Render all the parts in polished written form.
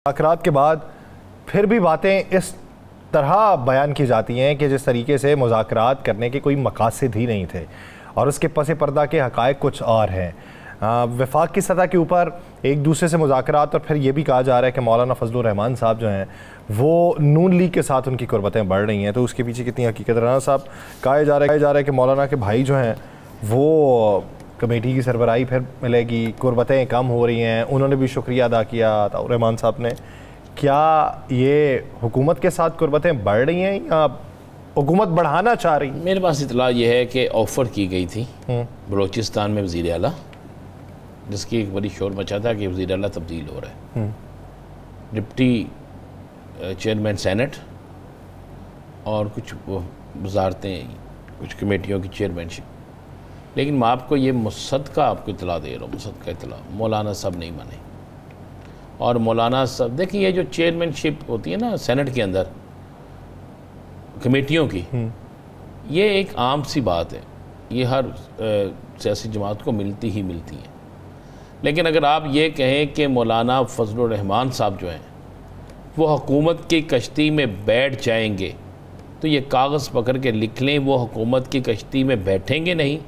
मुज़ाकरात के बाद फिर भी बातें इस तरह बयान की जाती हैं कि जिस तरीके से मुज़ाकरात करने के कोई मकासद ही नहीं थे और उसके पस पर्दा के हक़ाइक़ कुछ और हैं। वफाक की सतह के ऊपर एक दूसरे से मुज़ाकरात, और फिर ये भी कहा जा रहा है कि मौलाना फजलुर रहमान साहब जो हैं वो नून लीग के साथ उनकी कुर्बतें बढ़ रही हैं, तो उसके पीछे कितनी हकीकत। राना साहब, कहा जा रहा है कि मौलाना के भाई जो हैं वो कमेटी की सरबराही फिर मिलेगी, कुर्बतें कम हो रही हैं, उन्होंने भी शुक्रिया अदा किया ताउर रहमान साहब ने। क्या ये हुकूमत के साथ कुर्बतें बढ़ रही हैं या हुकूमत बढ़ाना चाह रही? मेरे पास इतला ये है कि ऑफ़र की गई थी बलूचिस्तान में वज़ीर आला, जिसकी एक बड़ी शोर मचा था कि वज़ीर आला तब्दील हो रहा है, डिप्टी चेयरमैन सेनेट और कुछ वजारतें, कुछ कमेटियों की चेयरमैनशिप। लेकिन मैं आपको ये मुसद्दका आपको इतला दे रहा हूँ, मुसद्दका इतला मौलाना साहब नहीं माने। और मौलाना साहब देखिए, ये जो चेयरमैनशिप होती है ना सेनेट के अंदर कमेटियों की, ये एक आम सी बात है, ये हर सियासी जमात को मिलती ही मिलती है। लेकिन अगर आप ये कहें कि मौलाना फजलुर रहमान साहब जो हैं वो हुकूमत की कश्ती में बैठ जाएंगे, तो ये कागज़ पकड़ के लिख लें, वो हुकूमत की कश्ती में बैठेंगे नहीं,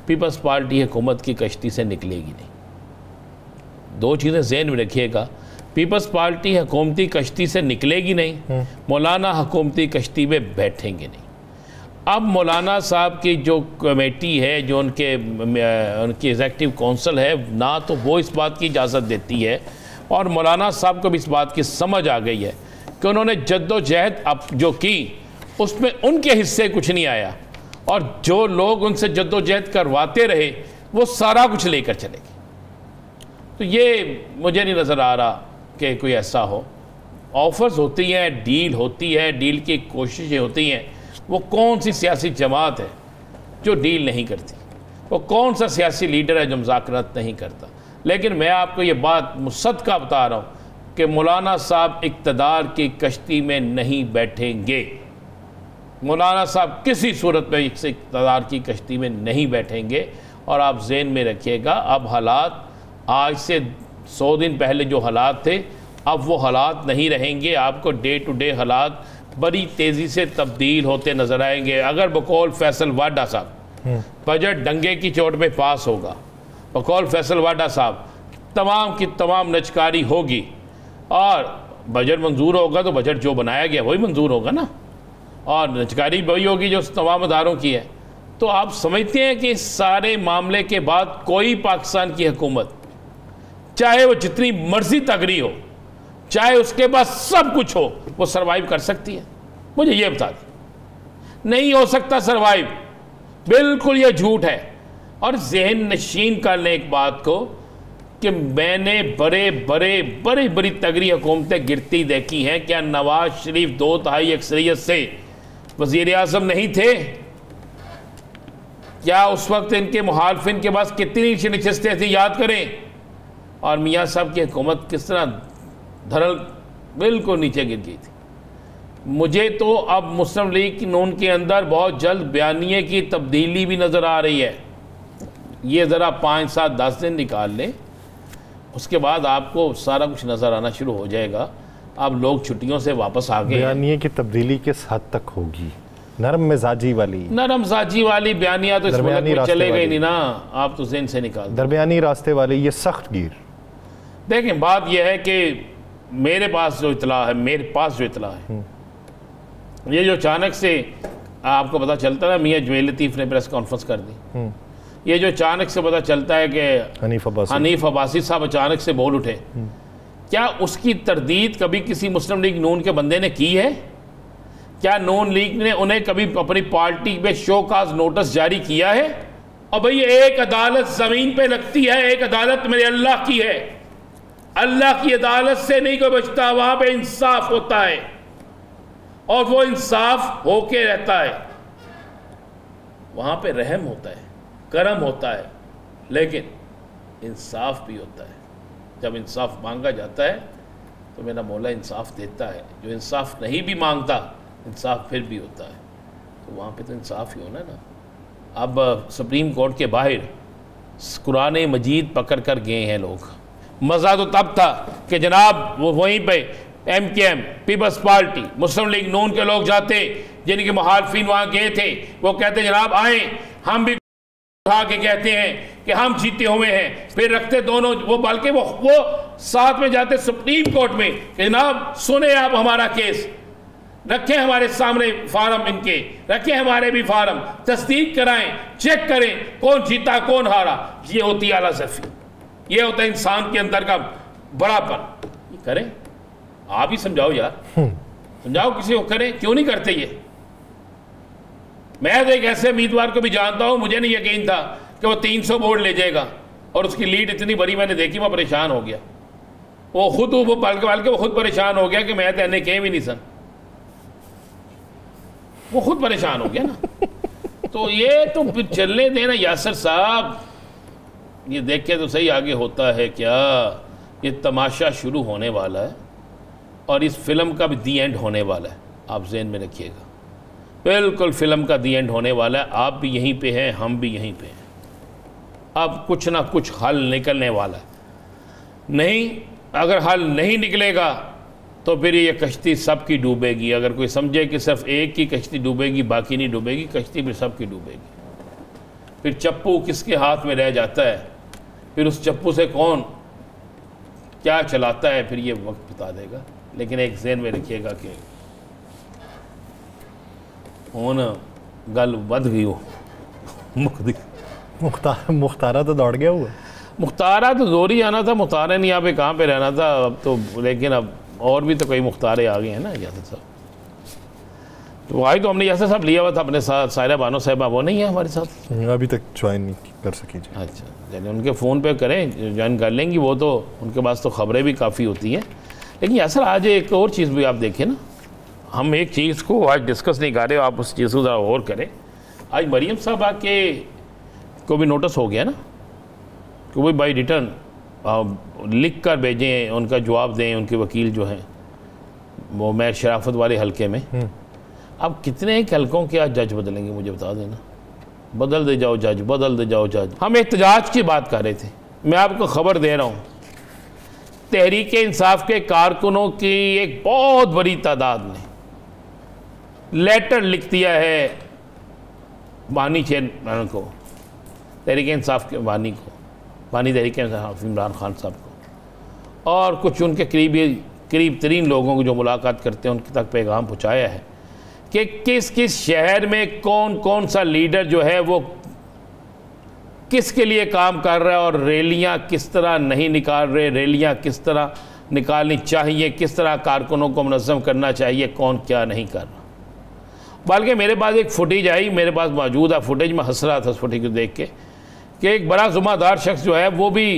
पीपल्स पार्टी हुकूमत की कश्ती से निकलेगी नहीं। दो चीज़ें ज़हन में रखिएगा, पीपल्स पार्टी हुकूमती कश्ती से निकलेगी नहीं, मौलाना हुकूमती कश्ती में बैठेंगे नहीं। अब मौलाना साहब की जो कमेटी है, जो उनकी एग्जीक्यूटिव काउंसिल है ना, तो वो इस बात की इजाज़त देती है, और मौलाना साहब को भी इस बात की समझ आ गई है कि उन्होंने जद्दोजहद अब जो की उसमें उनके हिस्से कुछ नहीं आया, और जो लोग उनसे जद्दोजहद करवाते रहे वो सारा कुछ लेकर चले गए। तो ये मुझे नहीं नज़र आ रहा कि कोई ऐसा हो। ऑफ़र्स होती हैं, डील होती है, डील की कोशिशें होती हैं। वो कौन सी सियासी जमात है जो डील नहीं करती? वो कौन सा सियासी लीडर है जो मुज़ाकरात नहीं करता? लेकिन मैं आपको ये बात मुसद्दका बता रहा हूँ कि मौलाना साहब इक़्तिदार की कश्ती में नहीं बैठेंगे। मौलाना साहब किसी सूरत में इस इक़्तिदार की कश्ती में नहीं बैठेंगे। और आप ज़हन में रखिएगा, अब हालात आज से 100 दिन पहले जो हालात थे, अब वो हालात नहीं रहेंगे। आपको डे टू डे हालात बड़ी तेज़ी से तब्दील होते नज़र आएंगे। अगर बकौल फैसल वाडा साहब बजट डंगे की चोट पे पास होगा, बकौल फैसल वाडा साहब तमाम की तमाम नचकारी होगी और बजट मंजूर होगा, तो बजट जो बनाया गया वही मंजूर होगा ना, और नचकारी वही होगी जो तमाम अदारों की है। तो आप समझते हैं कि इस सारे मामले के बाद कोई पाकिस्तान की हुकूमत, चाहे वो जितनी मर्जी तगड़ी हो, चाहे उसके पास सब कुछ हो, वो सरवाइव कर सकती है? मुझे ये बता दें, नहीं हो सकता सरवाइव। बिल्कुल ये झूठ है। और जहन नशीन कर लें एक बात को कि मैंने बड़ी तगड़ी हुकूमतें गिरती देखी हैं। क्या नवाज शरीफ 2/3 अक्सरियत से वज़ीर आज़म नहीं थे? क्या उस वक्त इनके मुखालफिन के पास कितनी नशस्तें थी? याद करें। और मियाँ साहब की हुकूमत किस तरह धरल बिल्कुल नीचे गिर गई थी। मुझे तो अब मुस्लिम लीग नून के अंदर बहुत जल्द बयानिए की तब्दीली भी नज़र आ रही है। ये ज़रा 5, 7, 10 दिन निकाल लें, उसके बाद आपको सारा कुछ नज़र आना शुरू हो जाएगा। अब लोग छुट्टियों से वापस आ गए। बयानिए की तब्दीली किस हद तक होगी? नरम मिजाजी वाली बयानिया तो इस मुल्क में चले गई नहीं ना, आप तो ज़हन से निकाल। दरमियानी रास्ते वाले ये सख्त गिर। देखें, बात यह है कि मेरे पास जो इतला है, ये जो अचानक से आपको पता चलता है, मियाँ जवेल लतीफ़ ने प्रेस कॉन्फ्रेंस कर दी, ये जो अचानक से पता चलता है कि हनीफ अब्बासी साहब अचानक से बोल उठे, क्या उसकी तरदीद कभी किसी मुस्लिम लीग नून के बंदे ने की है? क्या नून लीग ने उन्हें कभी अपनी पार्टी पे शोकाज नोटिस जारी किया है? और भाई एक अदालत ज़मीन पे लगती है, एक अदालत मेरे अल्लाह की है। अल्लाह की अदालत से नहीं कोई बचता, वहां पे इंसाफ होता है और वो इंसाफ होके रहता है। वहां पे रहम होता है, करम होता है, लेकिन इंसाफ भी होता है। जब इंसाफ मांगा जाता है तो मेरा मौला इंसाफ देता है। जो इंसाफ नहीं भी मांगता, इंसाफ फिर भी होता है। तो वहाँ पे तो इंसाफ ही होना ना। अब सुप्रीम कोर्ट के बाहर कुरान मजीद पकड़ कर गए हैं लोग, मज़ा तो तब था कि जनाब वो वहीं पे MKM, पीपल्स पार्टी, मुस्लिम लीग नून के लोग जाते, जिनके मुखालफिन वहाँ गए थे, वो कहते जनाब आए, हम भी उठा के कहते हैं कि हम जीते हुए हैं, फिर रखते दोनों वो, बल्कि वो साथ में जाते सुप्रीम कोर्ट में कि जनाब सुने आप हमारा केस, रखें हमारे सामने फार्म, इनके रखें हमारे भी फार्म, तस्दीक कराएं, चेक करें कौन जीता कौन हारा। ये होती है आला ज़फ़ी, ये होता है इंसान के अंदर का बड़ापन। ये करें, आप ही समझाओ यार, समझाओ किसी को, करें, क्यों नहीं करते ये। मैं तो एक ऐसे उम्मीदवार को भी जानता हूं, मुझे नहीं यकीन था कि वो 300 वोट ले जाएगा, और उसकी लीड इतनी बड़ी मैंने देखी, मैं परेशान हो गया। वो खुद वो बल्कि वो खुद परेशान हो गया कि मैं तो एने कहे भी नहीं सन, वो खुद परेशान हो गया ना। तो ये तो फिर चलने देना यासर साहब, ये देख के तो सही आगे होता है क्या। ये तमाशा शुरू होने वाला है और इस फिल्म का भी दी एंड होने वाला है, आप ज़हन में रखिएगा। बिल्कुल फिल्म का दी एंड होने वाला है, आप भी यहीं पे हैं, हम भी यहीं पे हैं। अब कुछ ना कुछ हल निकलने वाला है, नहीं अगर हल नहीं निकलेगा तो फिर ये कश्ती सबकी डूबेगी। अगर कोई समझे कि सिर्फ एक की कश्ती डूबेगी बाकी नहीं डूबेगी, कश्ती फिर सबकी डूबेगी। फिर चप्पू किसके हाथ में रह जाता है, फिर उस चप्पू से कौन क्या चलाता है, फिर ये वक्त बता देगा। लेकिन एक ज़हन में रखिएगा कि हुन गल बद गई हो, मुख्तारा तो दौड़ गया हुआ, मुख्तारा तो जोर ही आना था, मुख्तारा नहीं यहाँ पे कहाँ पे रहना था अब तो। लेकिन अब और भी तो कई मुख्तारे आ गए हैं ना यासर साहब। तो आज तो हमने यासर साहब लिया हुआ था अपने साथ, सायरा बानो साहिबा वो नहीं है हमारे साथ, अभी तक ज्वाइन नहीं कर सकी। अच्छा, यानी उनके फ़ोन पे करें, ज्वाइन कर लेंगी वो, तो उनके पास तो ख़बरें भी काफ़ी होती हैं। लेकिन यासर आज एक और चीज़ भी आप देखें ना, हम एक चीज़ को आज डिस्कस नहीं कर रहे, आप उस चीज़ को ज़रा और करें। आज मरीम साहब आके को भी नोटिस हो गया ना कि वो बाई रिटर्न लिख कर भेजें, उनका जवाब दें उनके वकील जो हैं वो मैं शराफत वाले हलके में। अब कितने ही हलकों के आज जज बदलेंगे मुझे बता देना, बदल दे जाओ जज, बदल दे जाओ जज। हम एहतजाज की बात कर रहे थे, मैं आपको खबर दे रहा हूँ, तहरीक इंसाफ के कारकुनों की एक बहुत बड़ी तादाद ने लेटर लिख दिया है बानी चेयरमैन को, तहरीक इंसाफ के बानी को, बानी तहरीक इंसाफ इमरान खान साहब को, और कुछ उनके करीब तरीन लोगों को जो मुलाकात करते हैं उनके तक पैगाम पहुँचाया है कि किस किस शहर में कौन कौन सा लीडर जो है वो किसके लिए काम कर रहा है, और रैलियाँ किस तरह नहीं निकाल रहे, रैलियाँ किस तरह निकालनी चाहिए, किस तरह कारकुनों को मुनज़्ज़म करना चाहिए, कौन क्या नहीं कर रहा। बल्कि मेरे पास एक फुटेज आई, मेरे पास मौजूद है फुटेज, में हंस रहा था उस फुटेज को देख के कि एक बड़ा ज़िम्मेदार शख्स जो है वो भी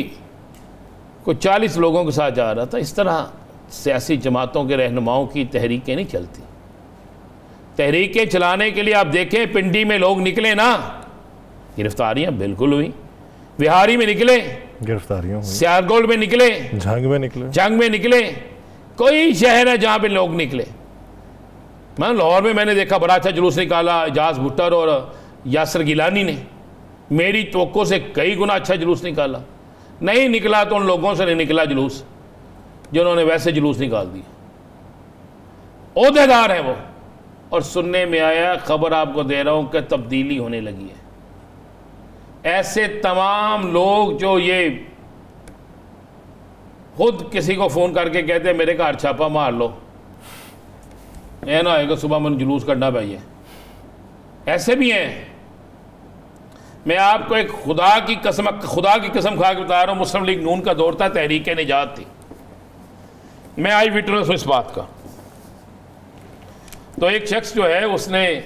कुछ 40 लोगों के साथ जा रहा था। इस तरह सियासी जमातों के रहनुमाओं की तहरीकें नहीं चलती। तहरीकें चलाने के लिए आप देखें, पिंडी में लोग निकले ना, गिरफ्तारियां बिल्कुल हुई, बिहारी में निकले गिरफ्तारियां, सियालकोट में निकले, जंग में निकले, कोई शहर है जहां पे लोग निकले। मैं लाहौर में मैंने देखा बड़ा अच्छा जुलूस निकाला एजाज भुट्टर और यासर गिलानी ने, मेरी तवक्को से कई गुना अच्छा जुलूस निकाला। नहीं निकला तो उन लोगों से नहीं निकला जुलूस जिन्होंने वैसे जुलूस निकाल दिया, ओहदेदार है वो। और सुनने में आया, खबर आपको दे रहा हूं कि तब्दीली होने लगी है। ऐसे तमाम लोग जो ये खुद किसी को फ़ोन करके कहते हैं मेरे घर छापा मार लो, ये ना आएगा सुबह मैंने जुलूस करना भाई है, ऐसे भी हैं। मैं आपको एक खुदा की कसम खा के बता रहा हूँ, मुस्लिम लीग नून का दौर था, तहरीक निजात थी, मैं आई विटनेस हूँ इस बात का। तो एक शख्स जो है उसने,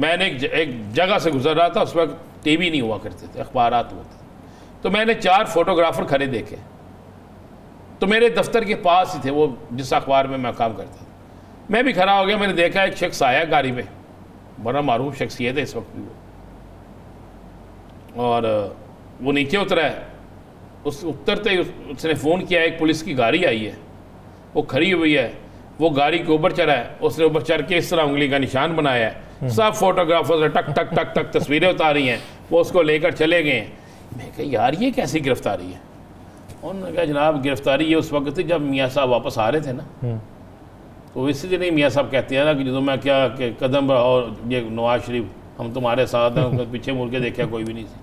मैंने एक जगह से गुजर रहा था, उस वक्त टीवी नहीं हुआ करते थे, अखबारात होते, तो मैंने 4 फोटोग्राफर खड़े देखे, तो मेरे दफ्तर के पास ही थे वो जिस अखबार में मैं काम करता था। मैं भी खड़ा हो गया, मैंने देखा एक शख्स आया गाड़ी में, बड़ा मारूफ शख्सियत है इस वक्त भी वो, और वो नीचे उतरा है। उस उतरते उसने फ़ोन किया, एक पुलिस की गाड़ी आई है, वो खड़ी हुई है, वो गाड़ी के ऊपर चढ़ा है, उसने ऊपर चढ़ के इस तरह उंगली का निशान बनाया है। सब फोटोग्राफर टक टक टक टक तस्वीरें उतारी हैं, वो उसको लेकर चले गए हैं। मैं कहा यार ये कैसी गिरफ्तारी है, उन्होंने कहा जनाब गिरफ्तारी ये उस वक्त थी जब मियाँ साहब वापस आ रहे थे ना, तो इसी दिन ही मियाँ साहब कहते हैं ना कि जो मैं क्या कि कदम और ये नवाज शरीफ हम तुम्हारे साथ हैं, पीछे मुड़ के देखा कोई भी नहीं थी।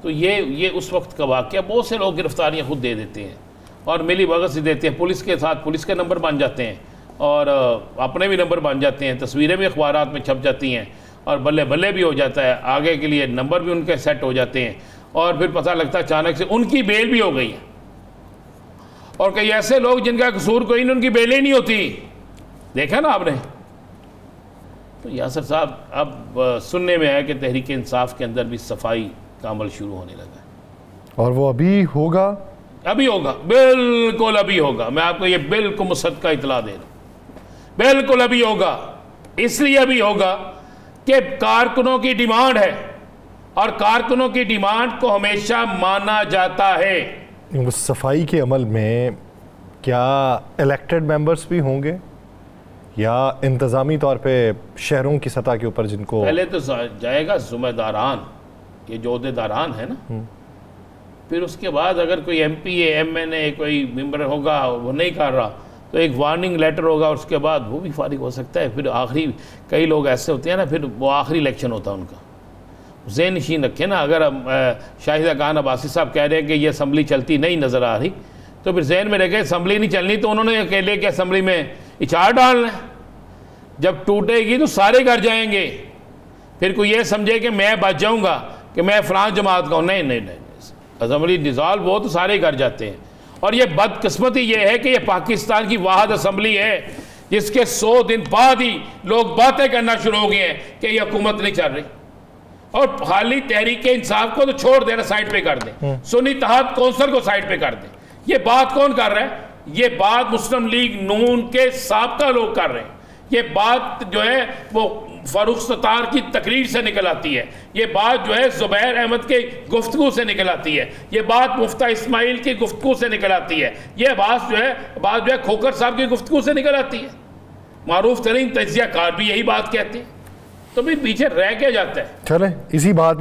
तो ये उस वक्त का वाक़या। बहुत से लोग गिरफ्तारियाँ खुद दे देते हैं और मिली भगत से देते हैं, पुलिस के साथ पुलिस के नंबर बन जाते हैं और अपने भी नंबर बन जाते हैं, तस्वीरें भी अखबारात में छप जाती हैं और बल्ले बल्ले भी हो जाता है, आगे के लिए नंबर भी उनके सेट हो जाते हैं और फिर पता लगता है अचानक से उनकी बेल भी हो गई है। और कई ऐसे लोग जिनका कसूर कोई नहीं, उनकी बेल ही नहीं होती, देखा ना आपने। तो यासर साहब अब सुनने में आया कि तहरीक इंसाफ के अंदर भी सफाई का अमल शुरू होने लगा है और वो अभी होगा, अभी होगा, बिल्कुल अभी होगा। मैं आपको ये बिल्कुल मुसद्दक़ा इतला दे रहा हूँ, बिल्कुल अभी होगा। इसलिए अभी होगा कि कारकुनों की डिमांड है और कारकुनों की डिमांड को हमेशा माना जाता है। उस सफाई के अमल में क्या इलेक्टेड मेंबर्स भी होंगे या इंतज़ामी तौर पे शहरों की सतह के ऊपर जिनको पहले तो जाएगा ज़िम्मेदारान, ये जो अहदेदारान है ना, फिर उसके बाद अगर कोई MP MNA कोई मेंबर होगा वो नहीं कर रहा तो एक वार्निंग लेटर होगा, उसके बाद वो भी फारिग हो सकता है। फिर आखिरी कई लोग ऐसे होते हैं ना, फिर वो आखिरी इलेक्शन होता है उनका। ज़हन नशीन रखें ना, अगर शाहिदा खान अब्बासी साहब कह रहे हैं कि ये असम्बली चलती नहीं नज़र आ रही, तो फिर जहन में रखे असम्बली नहीं चलनी तो उन्होंने अकेले के असम्बली में इचार डालना है। जब टूटेगी तो सारे घर जाएंगे, फिर कोई ये समझे कि मैं बच जाऊँगा कि मैं फ़लाँ जमात का हूँ, नहीं नहीं नहीं, असम्बली डिज़ॉल्व हो तो सारे घर जाते हैं। और ये बदकिस्मती ये है कि ये पाकिस्तान की वाहिद असम्बली है जिसके 100 दिन बाद ही लोग बातें करना शुरू हो गए हैं कि ये हुकूमत नहीं चल रही। और खाली तहरीक इंसाफ को तो छोड़ देना, साइड पे कर दें, सुन्नी इत्तेहाद कौंसिल को साइड पे कर दें। ये बात कौन कर रहा है? ये बात मुस्लिम लीग नून के साबका लोग कर रहे हैं। ये बात जो है वो फारूक सत्तार की तकरीर से निकल आती है, ये बात जो है ज़ुबैर अहमद के गुफ्तगू से निकल आती है, ये बात मुफ्ता इस्माइल की गुफ्तगू से निकल आती है, ये बात जो है खोखर साहब की गुफ्तगू से निकल आती है। मारूफ तरीन तजिया कार भी यही बात कहते हैं। तो भी पीछे रह के जाता है। चले इसी बात में